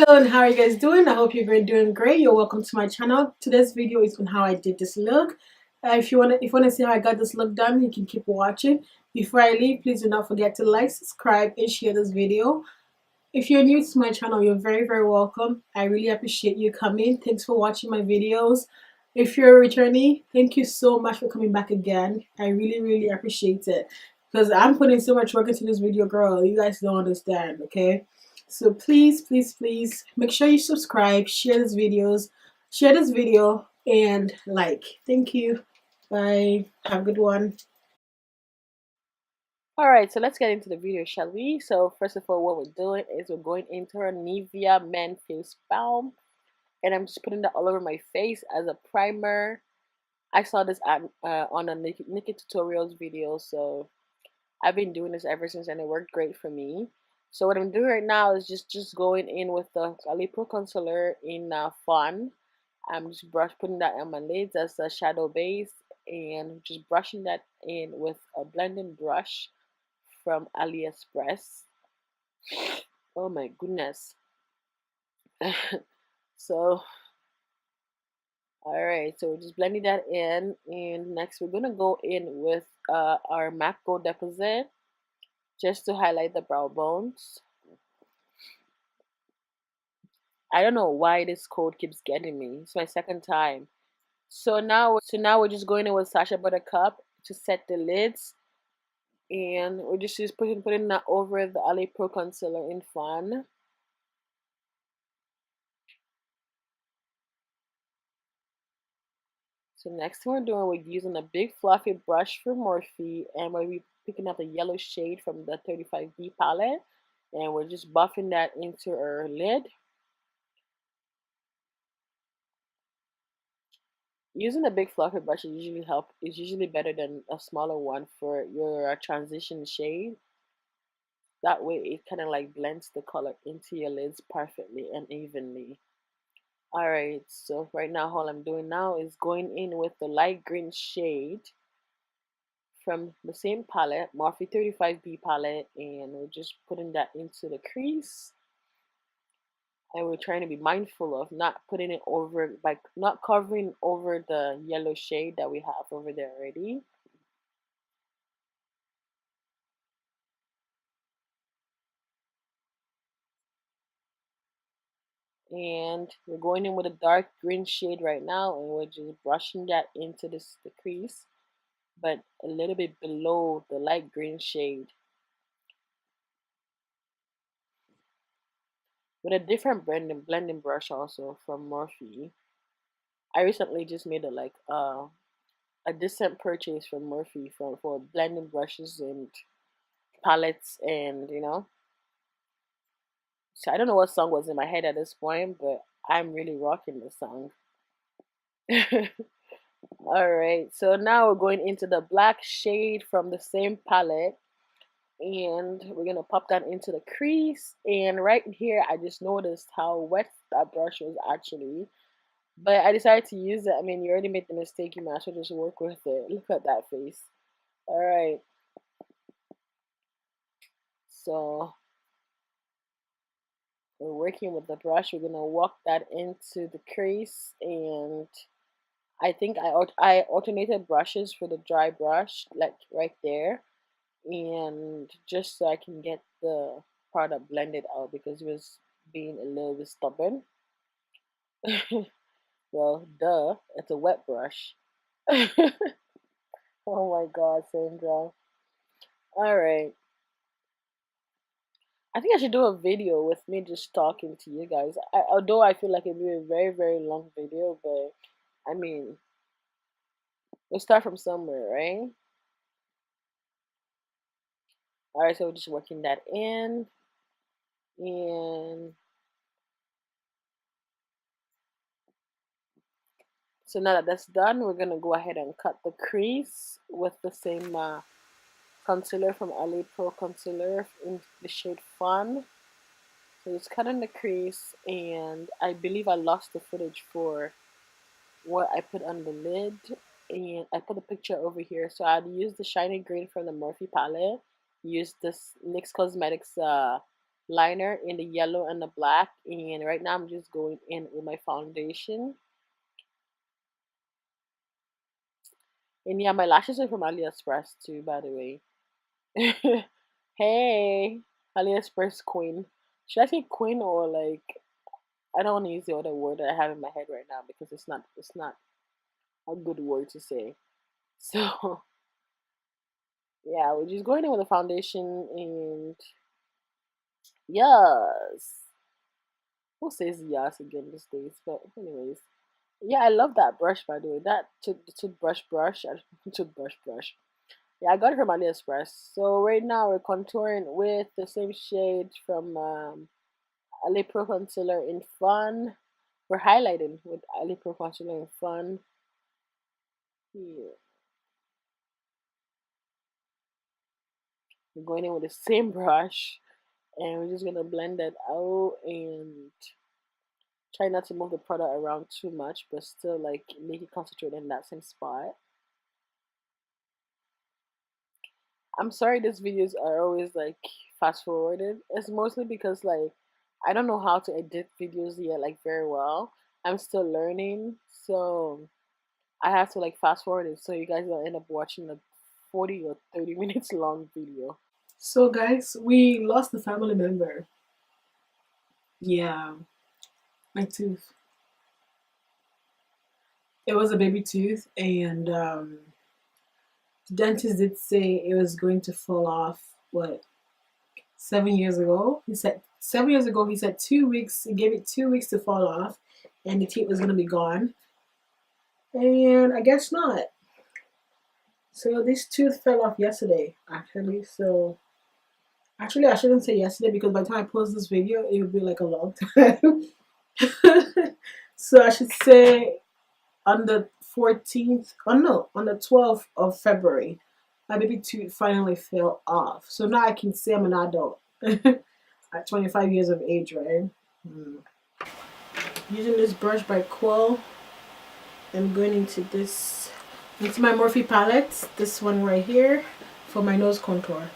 Hello, and how are you guys doing? I hope you've been doing great. You're welcome to my channel. Today's video is on how I did this look. If you wanna see how I got this look done, you can keep watching. Before I leave, please do not forget to like, subscribe, and share this video. If you're new to my channel, you're very welcome. I really appreciate you coming. Thanks for watching my videos. If you're a returnee, thank you so much for coming back again. I really appreciate it because I'm putting so much work into this video, girl. You guys don't understand, okay? So please make sure you subscribe, share this video, and like. Thank you. Bye. Have a good one. Alright, so let's get into the video, shall we? So first of all, what we're doing is we're going into our Nivea Men Face Balm. And I'm just putting that all over my face as a primer. I saw this on a Nikki Tutorials video, so I've been doing this ever since and it worked great for me. So what I'm doing right now is just going in with the Pro Concealer in Fawn. I'm just putting that on my lids as a shadow base and just brushing that in with a blending brush from AliExpress. Oh my goodness. So, alright, so we're just blending that in, and next we're gonna go in with our MAC Gold Deposit just to highlight the brow bones. I don't know why this code keeps getting me. It's my second time. So now we're just going in with Sacha Buttercup to set the lids, and we're just putting that over the Pro Concealer in Fawn. So next thing we're doing, we're using a big fluffy brush from Morphe, and we're picking up the yellow shade from the 35B palette, and we're just buffing that into our lid. Using a big fluffy brush is usually better than a smaller one for your transition shade. That way it kind of like blends the color into your lids perfectly and evenly. Alright, so right now all I'm doing now is going in with the light green shade from the same palette, Morphe 35B palette, and we're just putting that into the crease. And we're trying to be mindful of not putting it over, by not covering over the yellow shade that we have over there already. And we're going in with a dark green shade right now, and we're just brushing that into the crease, but a little bit below the light green shade. With a different blending brush also from Morphe. I recently just made a decent purchase from Morphe for blending brushes and palettes, and so I don't know what song was in my head at this point, but I'm really rocking this song. Alright, so now we're going into the black shade from the same palette, and we're gonna pop that into the crease. And right here I just noticed how wet that brush was actually, but I decided to use it. I mean, you already made the mistake, you might as well just work with it. Look at that face. Alright, so we're working with the brush. We're gonna walk that into the crease, and I think I alternated brushes for the dry brush, like right there, and just so I can get the product blended out because it was being a little bit stubborn. Well, duh, it's a wet brush. Oh my god, Sandra. Alright. I think I should do a video with me just talking to you guys. Although I feel like it'd be a very long video, but I mean, we'll start from somewhere, right? Alright, so we're just working that in. And so now that that's done, we're going to go ahead and cut the crease with the same concealer from Pro Concealer in the shade Fun. So it's cutting the crease, and I believe I lost the footage for what I put on the lid, and I put a picture over here. So I'd use the shiny green from the Morphe palette, use this NYX Cosmetics liner in the yellow and the black, and right now I'm just going in with my foundation. And yeah, my lashes are from AliExpress too, by the way. Hey, AliExpress queen. Should I say queen or like, I don't want to use the other word that I have in my head right now because it's not a good word to say. So yeah, we're just going in with the foundation, and yes. Who says yes again these days? But anyways, yeah, I love that brush, by the way. That toothbrush brush, toothbrush brush. Yeah, I got it from AliExpress. So right now we're contouring with the same shade from Ali Pro Concealer in Fun. We're highlighting with Ali Pro Concealer in Fun. Yeah. We're going in with the same brush, and we're just gonna blend that out and try not to move the product around too much, but still like make it concentrate in that same spot. I'm sorry these videos are always like fast forwarded. It's mostly because like I don't know how to edit videos yet like very well. I'm still learning, so I have to like fast forward it so you guys don't end up watching a 40 or 30 minutes long video. So guys, we lost a family member. Yeah, my tooth. It was a baby tooth, and the dentist did say it was going to fall off. What, 7 years ago? He said 7 years ago. He said 2 weeks. He gave it 2 weeks to fall off, and the teeth was gonna be gone. And I guess not. So this tooth fell off yesterday, actually. So actually, I shouldn't say yesterday because by the time I post this video, it would be like a long time. So I should say on the 14th, oh no, on the 12th of February, my baby tooth finally fell off. So now I can say I'm an adult at 25 years of age, right? Mm. Using this brush by Quill, I'm going into my Morphe palette, this one right here, for my nose contour.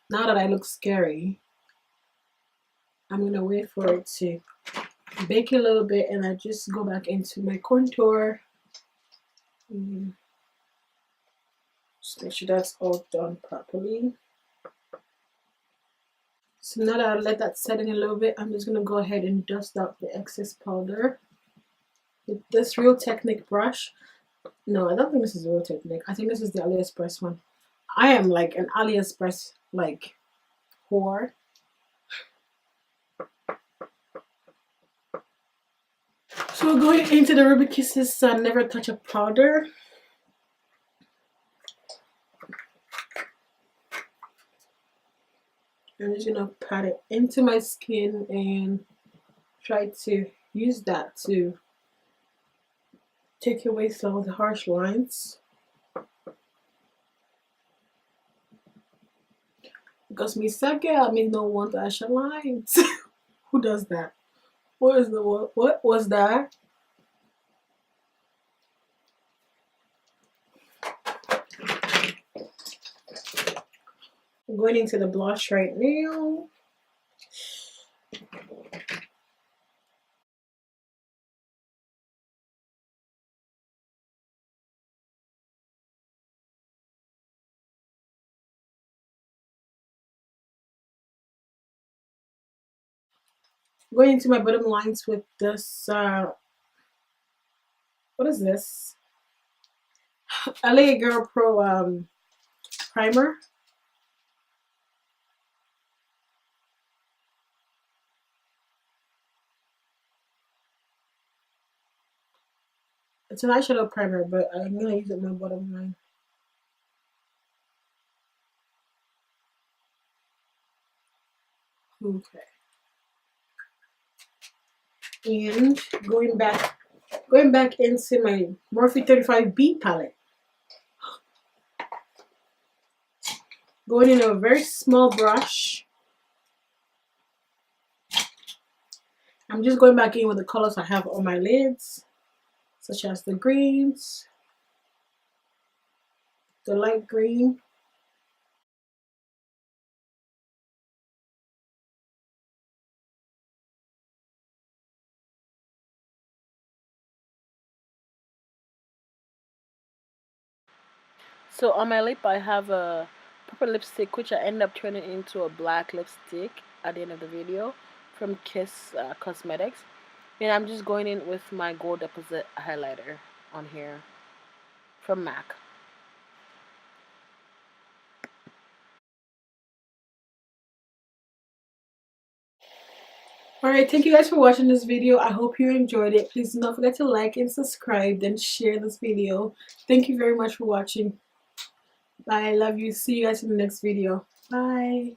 Now that I look scary, I'm gonna wait for it to bake a little bit, and I just go back into my contour. Just make sure that's all done properly. So now that I let that set in a little bit, I'm just gonna go ahead and dust out the excess powder with this Real Technique brush. No, I don't think this is Real Technique. I think this is the AliExpress one. I am like an AliExpress like whore. So we're going into the Ruby Kisses Never Touch Up powder. I'm just gonna pat it into my skin and try to use that to take away some of the harsh lines. Because me Sacha, me no want harsh lines. Who does that? What is the what was that? I'm going into the blush right now. Going into my bottom lines with this, what is this? LA Girl Pro primer. It's an eyeshadow primer, but I'm gonna use it in my bottom line. Okay. And going back into my Morphe 35B palette. Going in a very small brush. I'm just going back in with the colors I have on my lids, such as the greens, the light green. So on my lip, I have a purple lipstick, which I end up turning into a black lipstick at the end of the video from Kiss Cosmetics. And I'm just going in with my gold deposit highlighter on here from MAC. Alright, thank you guys for watching this video. I hope you enjoyed it. Please do not forget to like and subscribe, then share this video. Thank you very much for watching. Bye. I love you. See you guys in the next video. Bye.